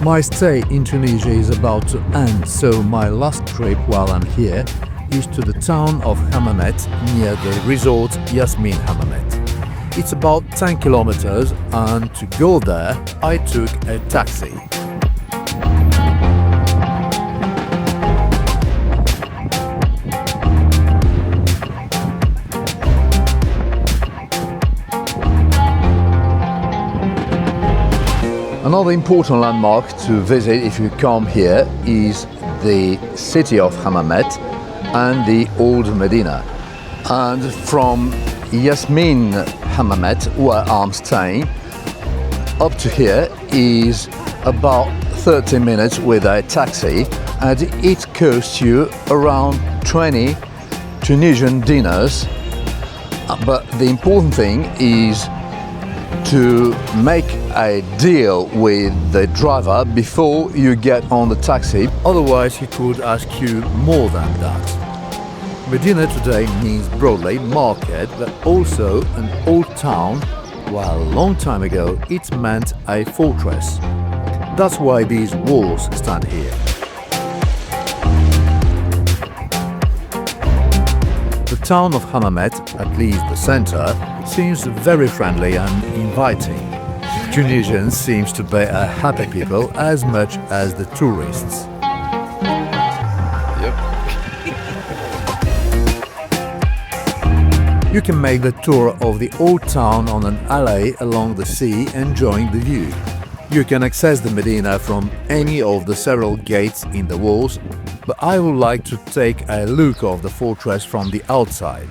My stay in Tunisia is about to end, so my last trip while I'm here is to the town of Hammamet near the resort Yasmine Hammamet. It's about 10 kilometers, and to go there I took a taxi. Another important landmark to visit if you come here is the city of Hammamet and the Old Medina. And from Yasmine Hammamet, where I'm staying, up to here is about 30 minutes with a taxi, and it costs you around 20 Tunisian dinars. But the important thing is to make a deal with the driver before you get on the taxi, otherwise he could ask you more than that. Medina today means broadly market, but also an old town, while a long time ago it meant a fortress. That's why these walls stand here. The town of Hammamet, at least the center, seems very friendly and inviting. Tunisians seems to be a happy people as much as the tourists. You can make the tour of the old town on an alley along the sea, enjoying the view. You can access the Medina from any of the several gates in the walls, but I would like to take a look of the fortress from the outside.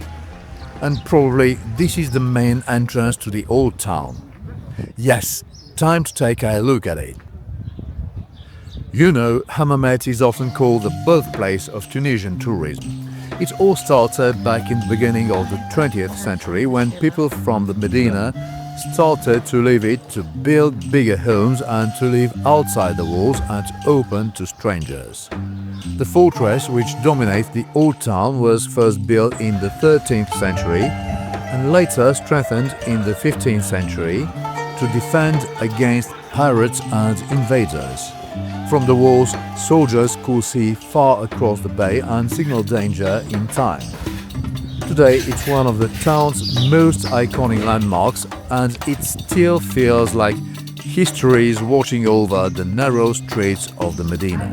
And probably this is the main entrance to the old town. Yes, time to take a look at it. You know, Hammamet is often called the birthplace of Tunisian tourism. It all started back in the beginning of the 20th century, when people from the Medina started to leave it to build bigger homes and to live outside the walls and open to strangers. The fortress, which dominates the old town, was first built in the 13th century and later strengthened in the 15th century to defend against pirates and invaders. From the walls, soldiers could see far across the bay and signal danger in time. Today it's one of the town's most iconic landmarks, and it still feels like history is watching over the narrow streets of the Medina.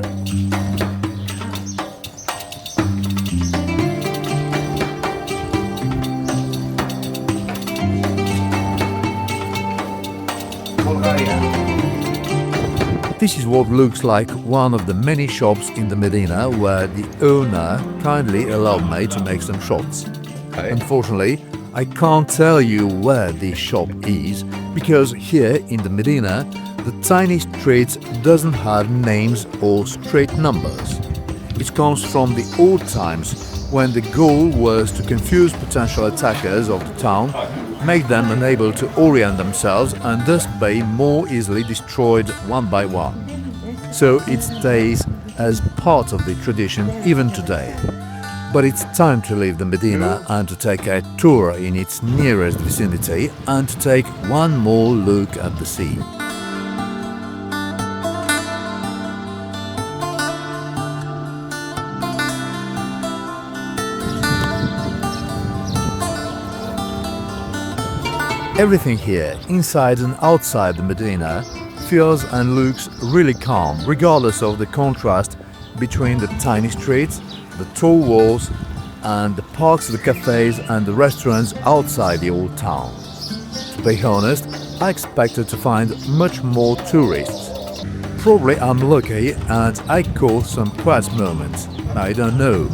This is what looks like one of the many shops in the Medina, where the owner kindly allowed me to make some shots. Okay. Unfortunately, I can't tell you where this shop is, because here in the Medina, the tiny street doesn't have names or street numbers. It comes from the old times, when the goal was to confuse potential attackers of the town, make them unable to orient themselves, and thus be more easily destroyed one by one. So it stays as part of the tradition even today. But it's time to leave the Medina and to take a tour in its nearest vicinity and to take one more look at the sea. Everything here, inside and outside the Medina, feels and looks really calm, regardless of the contrast between the tiny streets, the tall walls, and the parks, the cafés and the restaurants outside the old town. To be honest, I expected to find much more tourists. Probably I'm lucky and I caught some quiet moments, I don't know.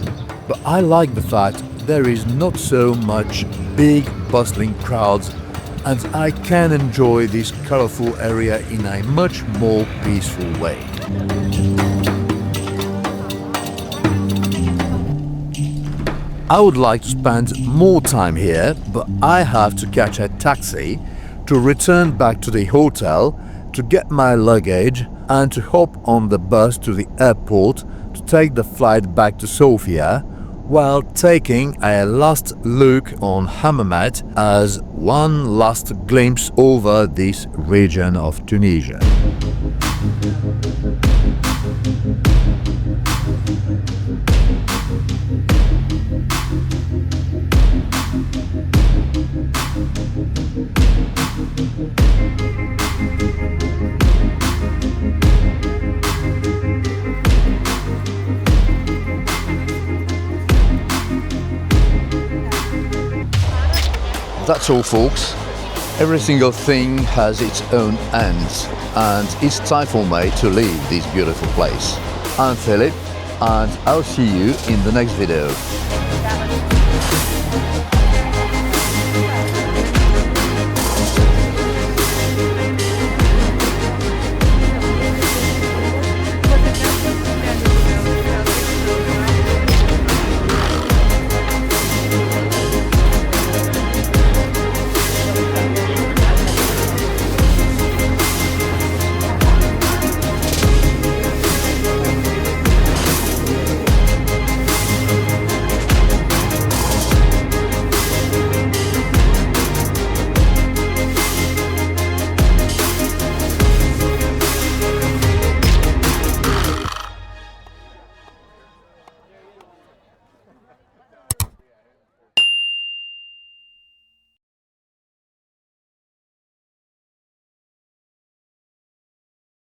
But I like the fact there is not so much big bustling crowds, and I can enjoy this colourful area in a much more peaceful way. I would like to spend more time here, but I have to catch a taxi to return back to the hotel, to get my luggage and to hop on the bus to the airport to take the flight back to Sofia, while taking a last look on Hammamet as one last glimpse over this region of Tunisia. That's all, folks. Every single thing has its own ends, and it's time for me to leave this beautiful place. I'm Philip, and I'll see you in the next video.